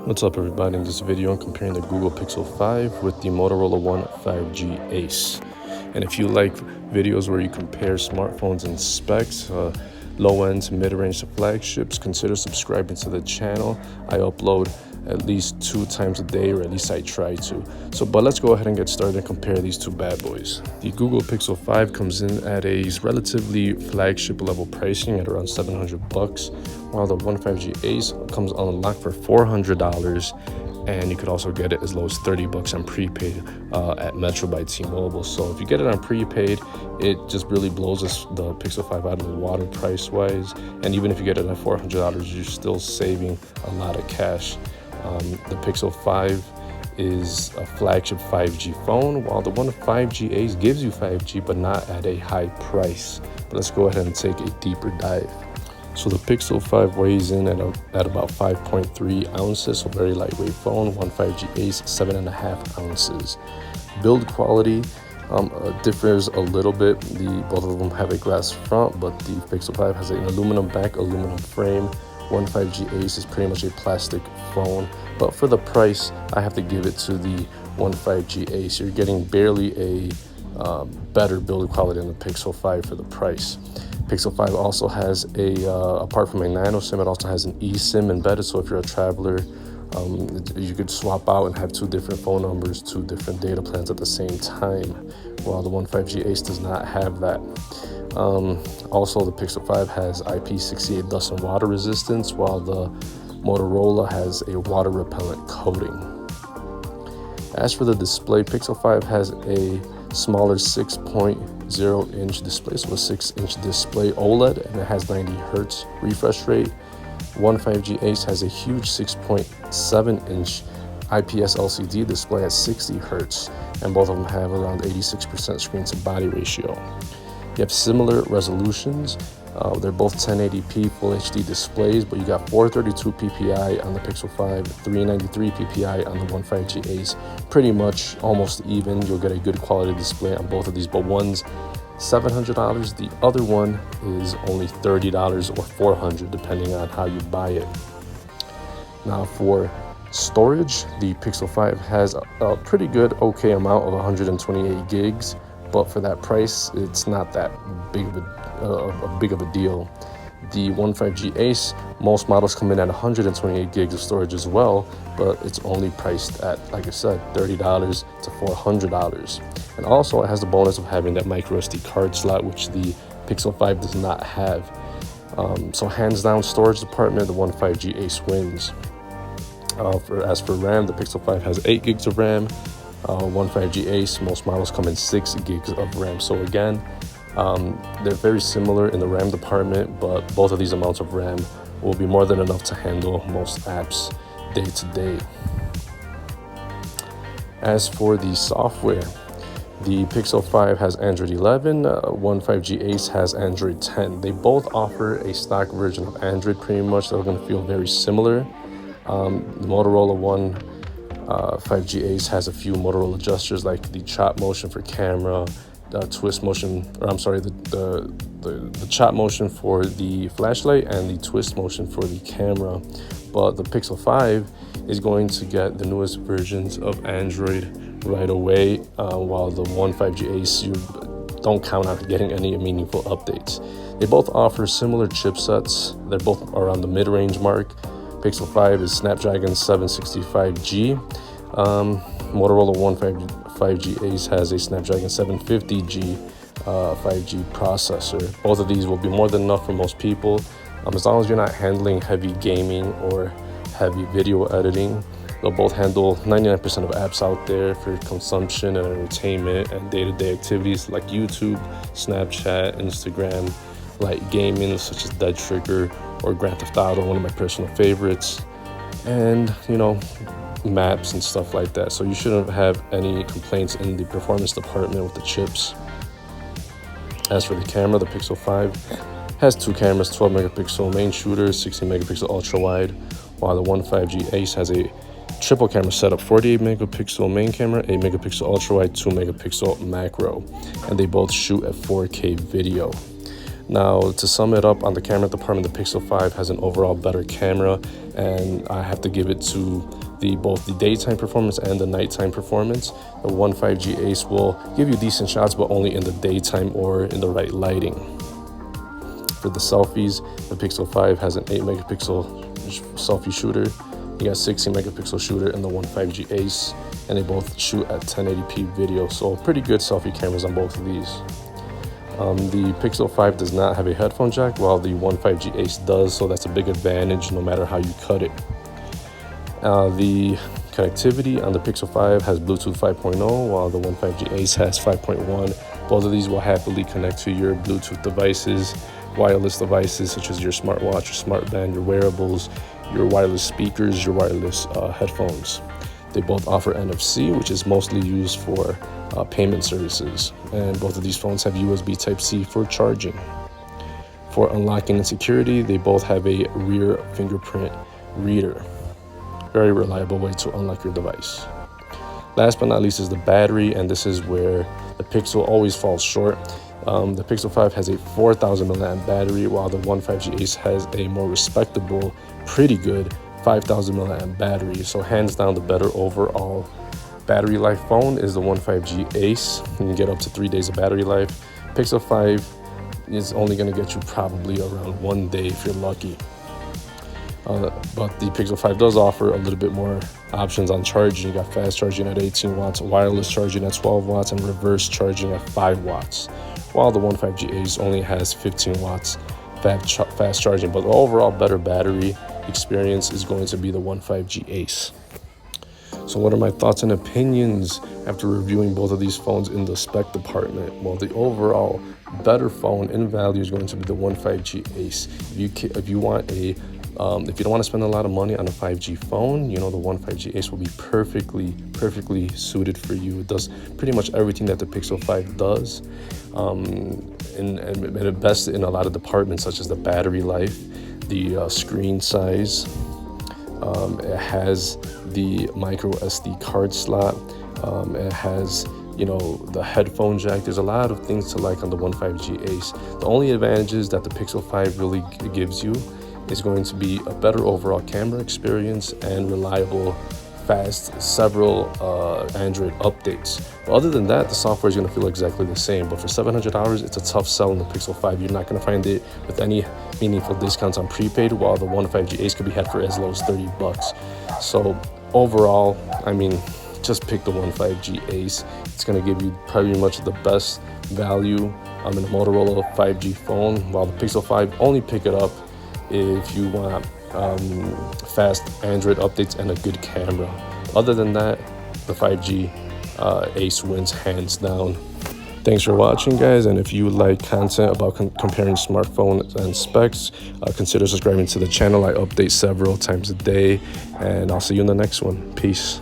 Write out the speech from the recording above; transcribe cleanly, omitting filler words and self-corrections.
What's up everybody, in this video I'm comparing the Google Pixel 5 with the Motorola One 5G Ace. And if you like videos where you compare smartphones and specs, low-end to mid-range to flagships, consider subscribing to the channel. I upload at least 2 times a day, or at least I try to. But let's go ahead and get started and compare these two bad boys. The Google Pixel 5 comes in at a relatively flagship level pricing at around $700, while the One 5G Ace comes unlocked for $400. And you could also get it as low as $30 on prepaid at Metro by T-Mobile. So if you get it on prepaid, it just really blows the Pixel 5 out of the water price-wise. And even if you get it at $400, you're still saving a lot of cash. The Pixel 5 is a flagship 5G phone, while the One 5G Ace gives you 5G, but not at a high price. But let's go ahead and take a deeper dive. So the Pixel 5 weighs in at about 5.3 ounces, so very lightweight phone. One 5G Ace, 7.5 ounces. Build quality differs a little bit. Both of them have a glass front, but the Pixel 5 has an aluminum back, aluminum frame. One 5G Ace is pretty much a plastic phone, but for the price, I have to give it to the One 5G Ace. You're getting barely a better build quality than the Pixel 5 for the price. Pixel 5 also has apart from a nano SIM, it also has an eSIM embedded. So if you're a traveler, you could swap out and have 2 different phone numbers, 2 different data plans at the same time, while the One 5G Ace does not have that. Also, the Pixel 5 has IP68 dust and water resistance, while the Motorola has a water repellent coating. As for the display, Pixel 5 has a smaller 6.0-inch display, so a 6-inch display OLED, and it has 90 Hz refresh rate. One 5G Ace has a huge 6.7-inch IPS LCD display at 60 Hz, and both of them have around 86% screen to body ratio. You have similar resolutions. They're both 1080p Full HD displays, but you got 432 ppi on the Pixel 5, 393 ppi on the One 5G Ace. Pretty much almost even. You'll get a good quality display on both of these, but one's $700, the other one is only $30 or $400, depending on how you buy it. Now for storage, the Pixel 5 has a pretty good, okay amount of 128 gigs. But for that price, it's not that big of a deal. The One 5G Ace, most models come in at 128 gigs of storage as well, but it's only priced at, like I said, $30 to $400. And also it has the bonus of having that micro SD card slot, which the Pixel 5 does not have. So hands down storage department, the One 5G Ace wins. As for RAM, the Pixel 5 has 8 gigs of RAM. One 5G Ace, most models come in 6 gigs of RAM. So again, they're very similar in the RAM department, but both of these amounts of RAM will be more than enough to handle most apps day to day. As for the software, the Pixel 5 has Android 11, One 5G Ace has Android 10. They both offer a stock version of Android pretty much. They're going to feel very similar. The Motorola One 5G Ace has a few Motorola gestures like the chop motion for camera, twist motion, or I'm sorry, the chop motion for the flashlight and the twist motion for the camera. But the Pixel 5 is going to get the newest versions of Android right away, while the One 5G Ace, you don't count on getting any meaningful updates. They both offer similar chipsets. They're both around the mid-range mark. Pixel 5 is Snapdragon 765G. Motorola One 5G Ace has a Snapdragon 750G 5G processor. Both of these will be more than enough for most people. As long as you're not handling heavy gaming or heavy video editing, they'll both handle 99% of apps out there for consumption and entertainment and day-to-day activities like YouTube, Snapchat, Instagram, light gaming such as Dead Trigger or Grand Theft Auto, one of my personal favorites, and maps and stuff like that. So you shouldn't have any complaints in the performance department with the chips. As for the camera, the Pixel 5 has 2 cameras, 12 megapixel main shooter, 16 megapixel ultra wide, while the One 5G Ace has a triple camera setup, 48 megapixel main camera, 8 megapixel ultra wide, 2 megapixel macro, and they both shoot at 4K video. Now, to sum it up, on the camera department, the Pixel 5 has an overall better camera, and I have to give it to both the daytime performance and the nighttime performance. The One 5G Ace will give you decent shots, but only in the daytime or in the right lighting. For the selfies, the Pixel 5 has an 8 megapixel selfie shooter. You got 16 megapixel shooter in the One 5G Ace, and they both shoot at 1080p video. So pretty good selfie cameras on both of these. The Pixel 5 does not have a headphone jack, while the One 5G Ace does, so that's a big advantage no matter how you cut it. The connectivity on the Pixel 5 has Bluetooth 5.0, while the One 5G Ace has 5.1. Both of these will happily connect to your Bluetooth devices, wireless devices such as your smartwatch, your smart band, your wearables, your wireless speakers, your wireless headphones. They both offer NFC, which is mostly used for payment services. And both of these phones have USB Type-C for charging. For unlocking and security, they both have a rear fingerprint reader. Very reliable way to unlock your device. Last but not least is the battery, and this is where the Pixel always falls short. The Pixel 5 has a 4,000 milliamp battery, while the One 5G Ace has a more respectable, pretty good 5,000 milliamp battery. So hands down, the better overall battery life phone is the One 5G Ace. You can get up to 3 days of battery life. Pixel 5 is only going to get you probably around 1 day if you're lucky. But the Pixel 5 does offer a little bit more options on charging. You got fast charging at 18 watts, wireless charging at 12 watts, and reverse charging at 5 watts. While the One 5G Ace only has 15 watts fast charging. But the overall better battery experience is going to be the One 5G Ace. So what are my thoughts and opinions after reviewing both of these phones in the spec department? Well, the overall better phone in value is going to be the One 5G Ace. If you want a if you don't want to spend a lot of money on a 5G phone, you know, the One 5G Ace will be perfectly suited for you. It does pretty much everything that the Pixel 5 does, and it best in a lot of departments such as the battery life, the screen size. It has the micro SD card slot. It has, you know, the headphone jack. There's a lot of things to like on the One 5G Ace. The only advantages that the Pixel 5 really gives you is going to be a better overall camera experience and reliable, fast, several Android updates. But other than that, the software is going to feel exactly the same. But for $700, it's a tough sell in the Pixel 5. You're not going to find it with any meaningful discounts on prepaid, while the One 5G Ace could be had for as low as $30. So overall, I mean, just pick the One 5G Ace. It's going to give you pretty much the best value in a Motorola 5G phone, while the Pixel 5, only pick it up if you want fast Android updates and a good camera. Other than that, the 5G Ace wins hands down. Thanks for watching, guys, and if you like content about comparing smartphones and specs, consider subscribing to the channel. I update several times a day, and I'll see you in the next one. Peace.